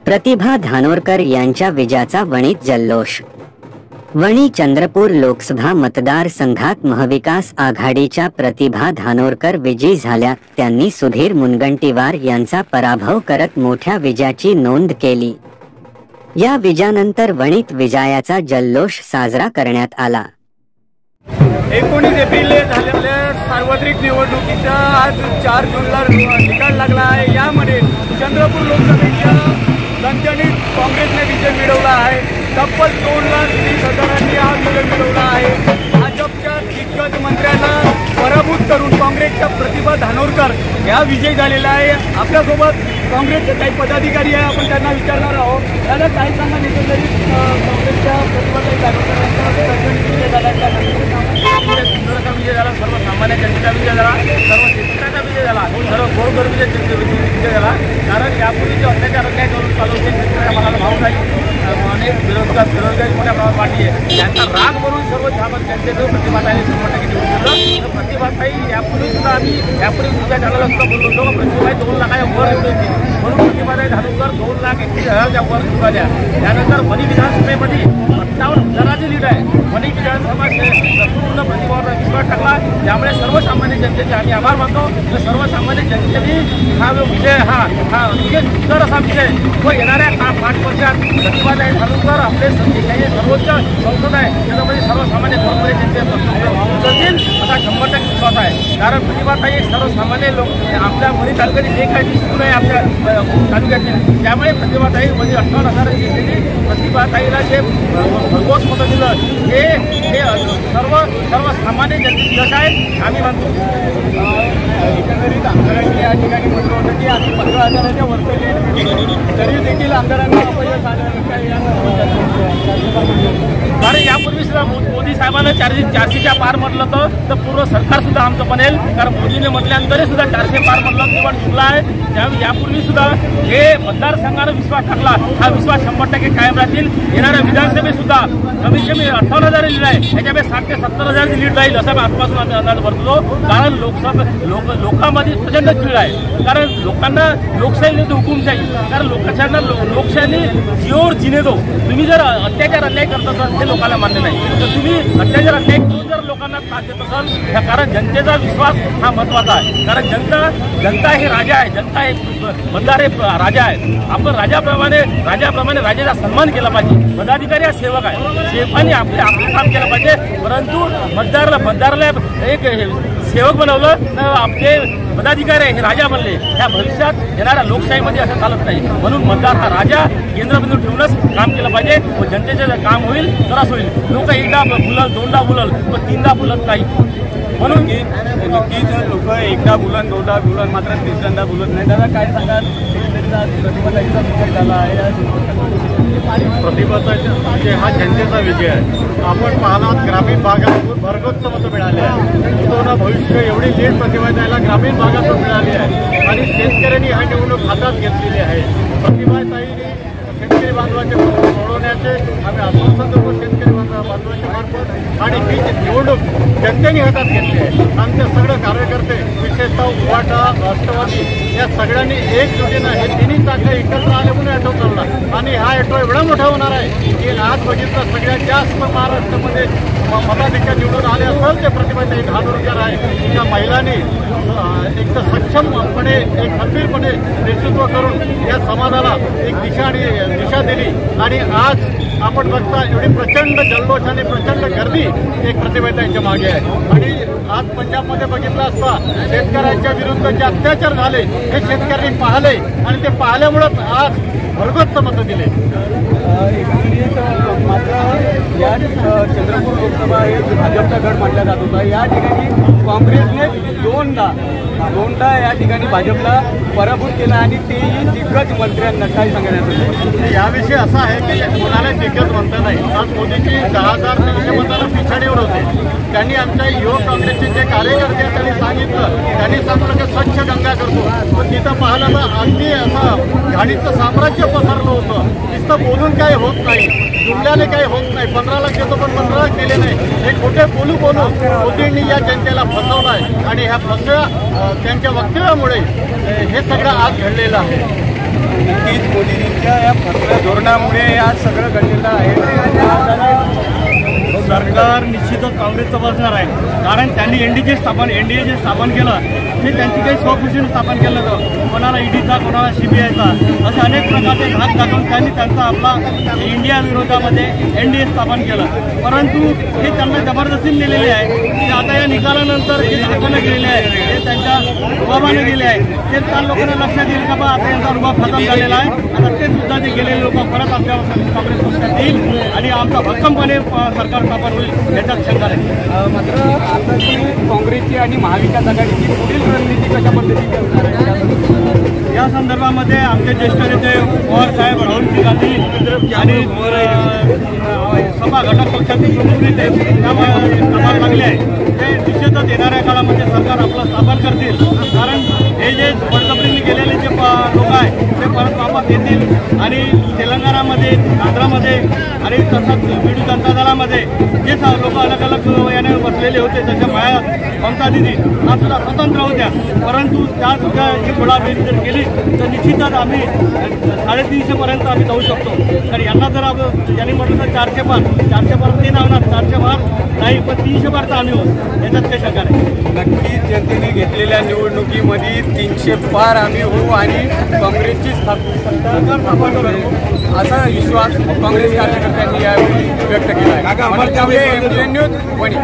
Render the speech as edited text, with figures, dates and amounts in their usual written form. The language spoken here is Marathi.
प्रतिभा धानोरकर यांच्या विजयाचा वणीत जल्लोष। वणी चंद्रपूर लोकसभा मतदारसंघात महाविकास आघाडीच्या प्रतिभा धानोरकर विजयी झाल्या। त्यांनी सुधीर मुनगंटीवार यांचा पराभव करत मोठ्या विजयाची नोंद केली। या विजयानंतर वणीत विजयाचा जल्लोष साजरा करण्यात आला। 19 एप्रिलला झालेल्या सार्वत्रिक निवडणुकीचा आज 4 जूनला निकाल लागला आहे। यामध्ये चंद्रपूर लोकसभेच्या जनतेने काँग्रेसने विजय मिळवला आहे। तब्बल 2,30,000 हा विजय मिळवला आहे। भाजपच्या दिग्गज मंत्र्यांना पराभूत करून काँग्रेसच्या प्रतिभा धानोरकर या विजय झालेला आहे। आपल्यासोबत काँग्रेसचे काही पदाधिकारी आहे, आपण त्यांना विचारणार आहोत। त्याला काय सांगा, एकंदरीत काँग्रेसच्या प्रतिभा धानोरकर विजय झाला, सुंदरचा विजय झाला, सर्वसामान्य जनतेचा विजय झाला, सर्व शेतकऱ्याचा विजय झाला, सर्व गोरगरिबांचा विजय झाला। कारण यापूर्वी जे अत्याचार अन्याय करून चालू होते, शेतकऱ्या मालाला भाव नाही, अनेक बेरोजगारी मोठ्या प्रमाणात वाढली आहे। त्यांचा राग म्हणून सर्व जनतेचं प्रतिभाताईने 100% निवडून दिलं। तर प्रतिभाताई यापूर्वी सुद्धा आम्ही तुमच्या चॅनलला सुद्धा बोललो होतो, प्रतिभाताई 2 लाखाच्या वर येत होती, म्हणून प्रतिभाताई धानोरकर 2,31,000च्या वर निघाल्या। त्यानंतर वणी विधानसभेमध्ये 58,000ची लीड आहे। वणी विधानसभा पूर्ण प्रतिभावर विश्वास टाकला, त्यामुळे सर्वसामान्य जनतेचे आम्ही आभार मानतो। तर सर्वसामान्य जनतेने हा विजय हा अतिशय सुंदर असा विजय व येणाऱ्या 5 वर्षात प्रतिभाताई धानोरकर आपले सर्वोच्च संसद आहे त्याच्यामध्ये सर्वसामान्य जनते उचलतील असा 100% विश्वास आहे। कारण प्रतिभाताई सर्वसामान्य लोक आपल्या वणी तालुक्यातील जे काही स्कूल आहे आपल्या तालुक्यातील, त्यामुळे प्रतिभाताई म्हणजे 58,000 घेतलेली प्रतिभाताईला जे भरघोस मतं दिलं हे सर्वसामान्य जनतेची यश आहे आम्ही मानतो। एकंदरीत आमदारांनी या ठिकाणी म्हटलं होतं की आम्ही 15,000च्या वरती तरी देखील आमदारांना अपयश आलं। कारण यापूर्वी सुद्धा मोदी साहेबांना 400च्या पार म्हटलं होतं, तर पूर्ण सरकार सुद्धा आमचं बनेल। कारण मोदीने म्हटल्यानंतरही सुद्धा 400 पार म्हटलं निवड चुकला आहे। त्यामुळे यापूर्वी सुद्धा हे मतदारसंघानं विश्वास टाकला, हा विश्वास 100% कायम राहतील। येणाऱ्या विधानसभेत सुद्धा कमीत कमी 58,000 लीड आहे, त्याच्यामुळे 60 ते 70,000 लीड राहील असं आजपासून अंदाज भरतो। कारण लोकांमध्ये प्रचंड कीड आहे, कारण लोकांना लोकशाही नाही तर हुकुमशाही। कारण लोकशाहीने जिओर जिने दो, तुम्ही जर अत्याचार अन्याय करत असाल ते लोकांना मान्य नाही, तर तुम्ही अत्याचार अन्याय करून जर लोकांना त्रास देत असाल, कारण जनतेचा विश्वास हा महत्वाचा आहे। कारण जनता हे राजा आहे, जनता हे मतदार हे राजा आहे। आपण राजाप्रमाणे राजाचा सन्मान केला पाहिजे। पदाधिकारी हा सेवक आहे, सेवकांनी आपले काम केलं पाहिजे, परंतु मतदाराला एक सेवक बनवलं तर आपले पदाधिकारी हे राजा बनले। या भविष्यात येणाऱ्या लोकशाहीमध्ये असं चालत नाही, म्हणून मतदार हा राजा केंद्रबिंदू ठेवूनच काम केलं पाहिजे व जनतेचं काम होईल तरच होईल। लोक एकदा बोलल, 2दा बोलल पण 3दा बोलत नाही, म्हणून नक्कीच लोक एकदा बोलन, 2दा बोलन, मात्र 3ऱ्यांदा बोलत नाही। दादा काय सांगाल, प्रतिभाताईचा विजय झाला आहे? प्रतिभाताईचा हा जनतेचा विजय आहे। आपण पाहलात ग्रामीण भागात भरघोस मतं मिळाली आहे। भविष्य एवढी लीड प्रतिभाताईला ग्रामीण भागातून मिळाली आहे आणि शेतकऱ्यांनी हा निवडणूक हातात घेतलेली आहे। प्रतिभाताईने शेतकरी बांधवाचे प्रश्न सोडवण्याचे आम्ही आश्वासन देतो शेतकरी बांधवाच्या मार्फत, आणि ही निवडणूक जनतेने हातात घेतली आहे। आमचे सगळे कार्यकर्ते विशेषतः उभाटा, राष्ट्रवादी या सगळ्यांनी एकजुटीनं हे तिन्ही चाकं एकत्र आले म्हणून ॲटो चालला, आणि हा ॲटो एवढा मोठा होणार आहे की आज बघितलं सगळ्यात जास्त महाराष्ट्रामध्ये मताधिक्य निवडून आले असेल ते प्रतिभाताई धानोरकर आहे। त्या महिलांनी एक सक्षमपणे, एक खंबीरपणे नेतृत्व करून या समाजाला एक दिशा दिली, आणि आज आपण बघता एवढी प्रचंड जल्लोष आणि प्रचंड गर्दी एक प्रतिभाताईंच्या मागे आहे। आणि आज पंजाबमध्ये बघितलं असता शेतकऱ्यांच्या विरुद्ध जे अत्याचार झाले हे शेतकऱ्यांनी पाहिले, आणि ते पाहिल्यामुळेच आज भरघोस मतं दिले। मात्र या चंद्रपूर लोकसभा हे भाजपचा गड मानला जात होता। या ठिकाणी काँग्रेसने 2दा या ठिकाणी भाजपला पराभूत केला, आणि तेही दिग्गज मंत्र्यांना काय सांगण्याचं याविषयी असं आहे की कोणाला दिग्गज म्हणता नाही। आज मोदीची 10,300 मतांना पिछाडीवर होते, त्यांनी आमच्या युवक काँग्रेसचे जे कार्यकर्ते त्यांनी सांगितलं की स्वच्छ गंगा करतो, पण तिथं पाहिलं तर अगदी असं घाणीचं साम्राज्य पसरलं होतं। नुसतं बोलून काही होत नाही, जुमल्याने काही होत नाही। 15 लाख देतो पण 15 लाख दिले नाही, हे खोटे बोलू मोदींनी या जनतेला फसवलं आहे, आणि ह्या त्यांच्या वक्तव्यामुळे हे सगळं आज घडलेलं आहे। नक्कीच मोदींच्या या फसव्या धोरणामुळे आज सगळं घडलेलं आहे. सरकार निश्चितच काँग्रेसचं बसणार आहे, कारण त्यांनी एनडीए जे स्थापन केलं ते त्यांची काही स्वखुशीने स्थापन केलं नव्हतं. कोणाला ईडीचा, कोणाला सीबीआयचा, असे अनेक प्रकारचे धाक दाखवून त्यांनी त्यांचा आपला इंडिया विरोधामध्ये एनडीए स्थापन केलं. परंतु हे त्यांना जबरदस्तीने दिलेले आहे की आता या निकालानंतर जे स्थापना केलेले आहे हे त्यांच्या रुबाबाने गेले आहे. ते त्या लोकांना लक्षात येईल का बा आता यांचा रुबाब खतम झालेला आहे, आता ते सुद्धा जे गेलेले लोक परत आपल्या काँग्रेस पक्षात येईल आणि आमचा भक्कमपणे सरकार स्थापन होईल याच्यात शंका नाही. मात्र आता जी काँग्रेसची आणि महाविकास आघाडीची पुढील रणनीती कशा पद्धतीची असणार आहे या संदर्भामध्ये आमचे ज्येष्ठ नेते पवार साहेब, राहुलजी गांधी आणि सभा घटक पक्षातील प्रमुख नेते त्यामुळे लागले आहे. ते निश्चितच येणाऱ्या काळामध्ये सरकार आपलं स्थापन करतील, कारण हे जे बळजबरीने गेलेले जे लोक आहेत ते परत वापस येतील आणि तेलंगणामध्ये, आंध्रामध्ये आणि तसंच बीडू जनता दलामध्ये जे लोक अलग अलग याने बसलेले होते, जसे माया ममता दिदी हा सुद्धा स्वतंत्र होत्या, परंतु त्यासुद्धा ही खोडाबेरी जर केली तर निश्चितच आम्ही 350पर्यंत आम्ही जाऊ शकतो. तर यांना जर यांनी म्हटलं तर 400 पार ते नावणार 400 पार नाही, पण 300 पार तर आम्ही होऊ, याच्यात काही शंका नाही. नक्कीच जनतेने घेतलेल्या निवडणुकीमध्ये 300 पार आम्ही होऊ आणि काँग्रेसची सरकार स्थापन करू असा विश्वास काँग्रेस कार्यकर्त्यांनी यावेळी व्यक्त केला आहे. न्यूज वणी.